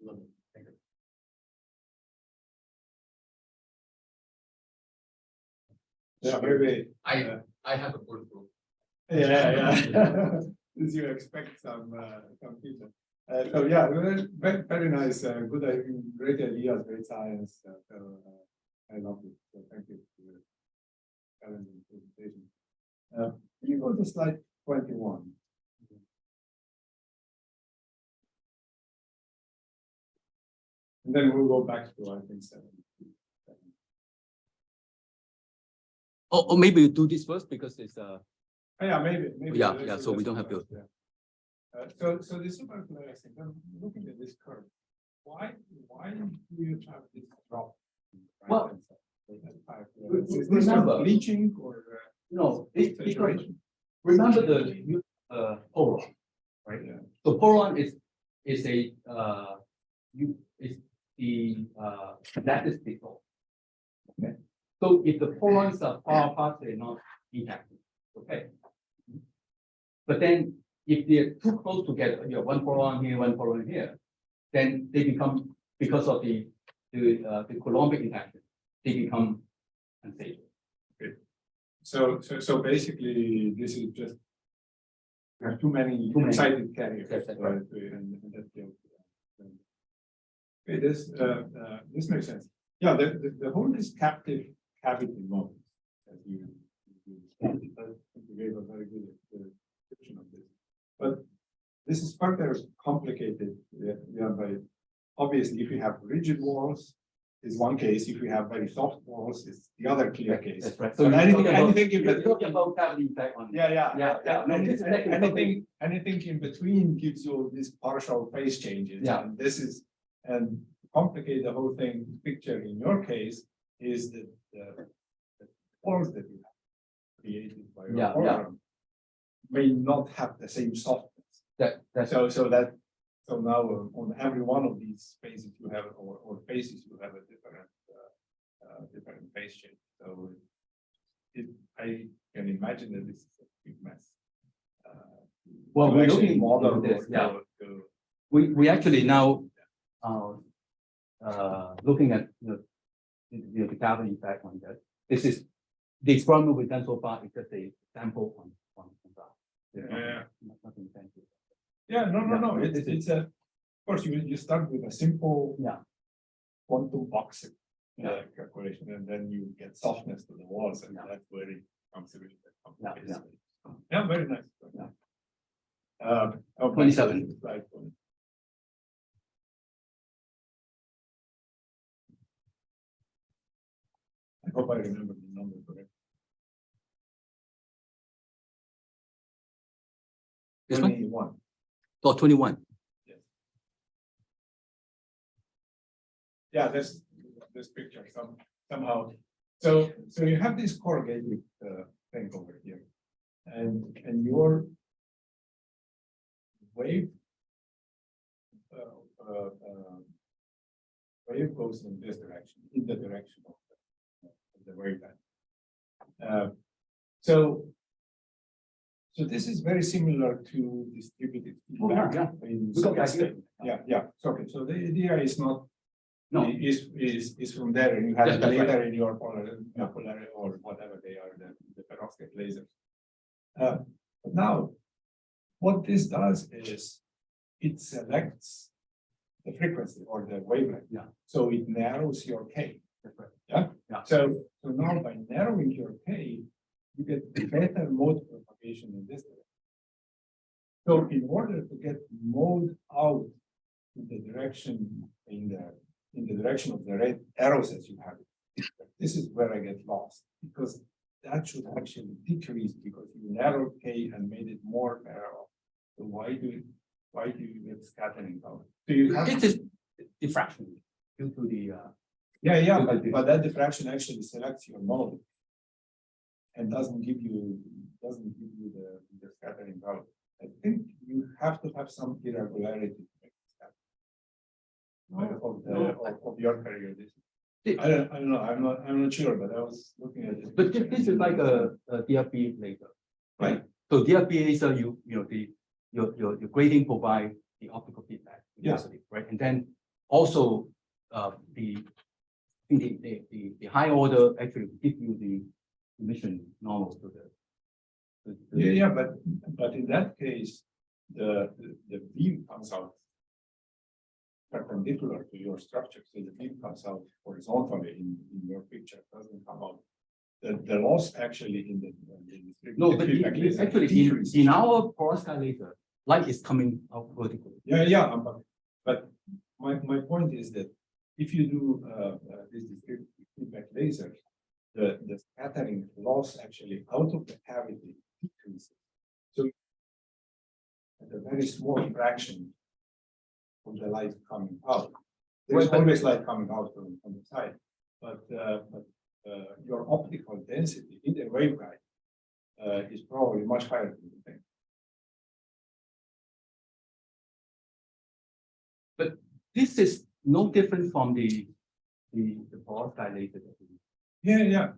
Love it. Thank you. Yeah, maybe. I have a bulletproof. Yeah. As you expect some people. So yeah, very nice, good, great ideas, great science. I love it. So thank you for your challenging presentation. Can you go to slide 21? And then we'll go back to, I think, 7. Or maybe you do this first because it's Yeah, maybe. Yeah, let's yeah, do so we this don't have to- first, yeah. So the superfluorescent, I'm looking at this curve. Why do you have this drop? Well, Is this remember- bleaching or? no, it's because saturation? remember the poron, right? Yeah. So poron is a is the lattice pixel. Okay, so if the porons are far apart, they're not intact. Okay. But then if they're too close together, you have one poron here, one poron here, then they become, because of the Coulombic interaction, they become unstable. So basically, this is just. There are too many Too many. excited carriers. Yes, that's right. And that kills. Okay, this makes sense. Yeah, the whole is captive cavity model. As you I think you gave a very good description of this. But this is further complicated. By obviously, if you have rigid walls, is one case. If you have very soft walls, it's the other clear case. That's right. So you're anything, talking about- anything in you're between. talking about cavity effect on. Yeah. No, this is actually Anything in between gives you these partial phase changes. Yeah. And this is, and to complicate the whole thing, picture in your case is that the forms that you have created by your Yeah, program may not have the same softness. That's So now on every one of these spaces you have, or faces, you have a different phase change. So I can imagine that this is a big mess. Well, to we're actually looking model into this, or yeah. to- we actually now looking at the cavity effect on that. This is the experiment we've done so far is just a sample on that. There's Yeah. nothing fancy. Yeah, no, Yeah. it's a, of course, you start with a simple. Yeah. Quantum box. Yeah. Calculation, and then you get softness to the walls, and Yeah. that's where it comes really complicated. Yeah. Yeah, very nice. Yeah. 27. Slide 20. I hope I remember the number correct. This one? 21. Oh, 21. Yeah, this picture somehow. So you have this corrugated thing over here, and your wave wave goes in this direction, in the direction of the wave band. So this is very similar to distributed feedback. yeah. in We got that stochastic. Yeah. Okay, so the idea is not. No. Is from there, and you have Yes, it that's right. later in your polar or whatever they are, the perovskite lasers. But now, what this does is it selects the frequency or the wavelength. Yeah. So it narrows your K. That's right. Yeah. Yeah. So now by narrowing your K, you get better mode propagation in this direction. So in order to get mode out in the direction in the direction of the red arrows as you have it, this is where I get lost, because that should actually decrease because you narrowed K and made it more narrow. So why do why do you get scattering power? So you have, This is diffraction due to the, yeah, but that diffraction actually selects your mode. And doesn't give you the scattering power. I think you have to have some irregularity to make this happen. Of your career. I don't know, I'm not sure, but I was looking at this. but this is like a DFB laser, right? So DFB laser, you know, your grading provide the optical feedback. Yeah. Right, and then also, the high order actually give you the emission normal to the. Yeah, but in that case, the beam comes out perpendicular to your structure, so the beam comes out horizontally in your picture, it doesn't come out. The loss actually in the No, but feedback laser actually, decreases. in our Perovskite laser, light is coming out vertically. Yeah, but my point is that if you do this discrete feedback laser, the scattering loss actually out of the cavity decreases. So at a very small fraction of the light coming out. There's Right, but- always light coming out from the side, but your optical density in the waveguide is probably much higher than you think. This is no different from the Perovskite laser, that we- Yeah.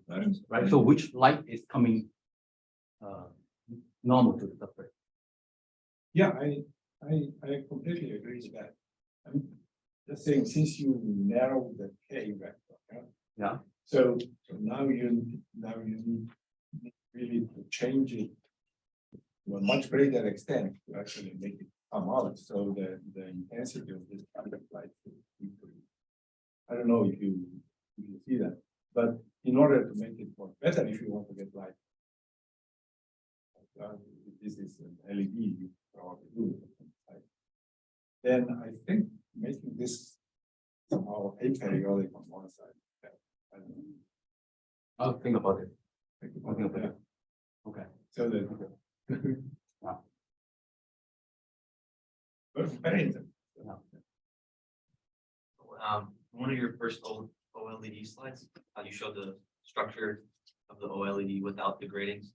right? So which light is coming normal to the substrate? Yeah, I completely agree with that. I'm just saying, since you narrow the K vector, Yeah. So now you need really to change it to a much greater extent to actually make it come out, so the intensity of this conduct light will increase. I don't know if you see that, but in order to make it work better, if you want to get light, if this is an LED, you probably do. Then I think making this somehow aperiodic on one side. I don't know. I'll think about it. Think I'll about think about it, it. Okay. So that. Yeah. But very interesting. One of your first OLED slides, you showed the structure of the OLED without the gratings.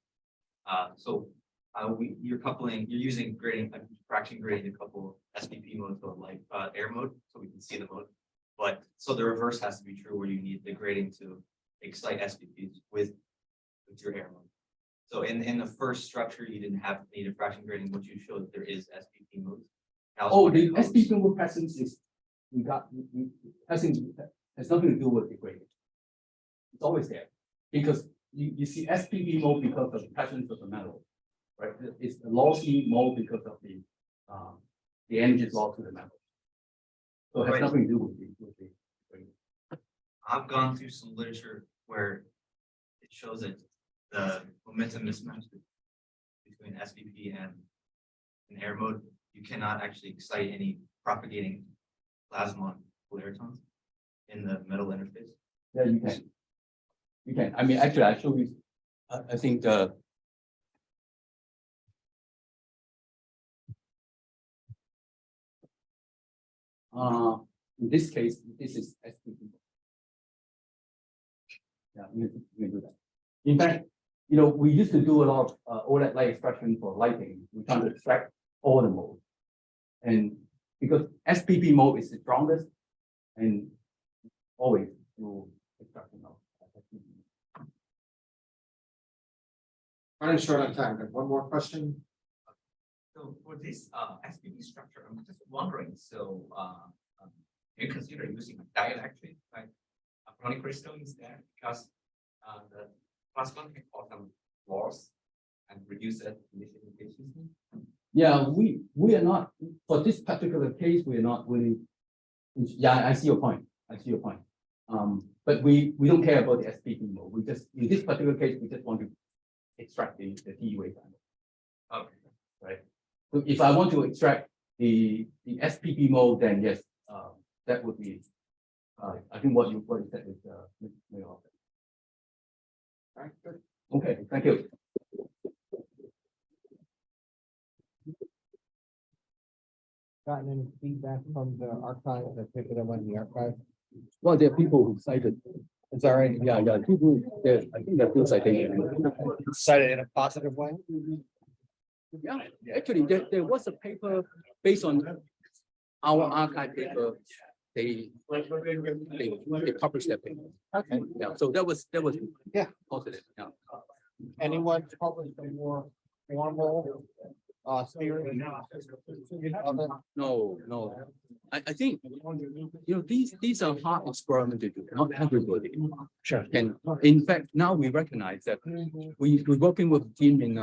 You're using grading, fraction grading to couple SPP mode to like air mode, so we can see the mode. But so the reverse has to be true, where you need the grading to excite SPPs with your air mode. So in the first structure, you didn't need a fraction grading, which you showed there is SPP mode. Oh, the SPP mode presence is, presence has nothing to do with the gradient. It's always there, because you see SPP mode because of the presence of the metal, right? It's the lossy mode because of the energy loss to the metal. So it has Right. nothing to do with the gradient. I've gone through some literature where it shows that the momentum mismatch between SPP and air mode, you cannot actually excite any propagating plasma polartons in the metal interface. Yeah, you can. You can. I mean, actually, I showed you. I think in this case, this is SPP. Yeah, we can do that. In fact, we used to do a lot of OLED light extraction for lighting. We try to extract all the modes. And because SPP mode is the strongest, and always do extraction of SPP. Running short on time, but one more question. So for this SPP structure, I'm just wondering, so you consider using dielectric, like a chronic crystal instead, because the plasma can cause some loss and reduce the emission efficiency? Yeah, we are not, for this particular case, we are not really. Yeah, I see your point. But we don't care about the SPP mode. We just, in this particular case, we just want to extract the TE wave. Okay. Right. So if I want to extract the SPP mode, then yes, that would be, I think what you said is, Right, good. okay, thank you. feedback from the archive, the paper that went in the archive? Well, there are people who cited, It's all right. yeah, people, I think they're good citation. Cited in a positive way? Yeah, actually, there was a paper based on our archive paper. They published that paper. Okay. Yeah, so that was. Yeah. Positive, yeah. Anyone published a more formal theory? of it? No. I think, these are hard experiments to do, not everybody. Sure. And in fact, now we recognize that we're working with a team in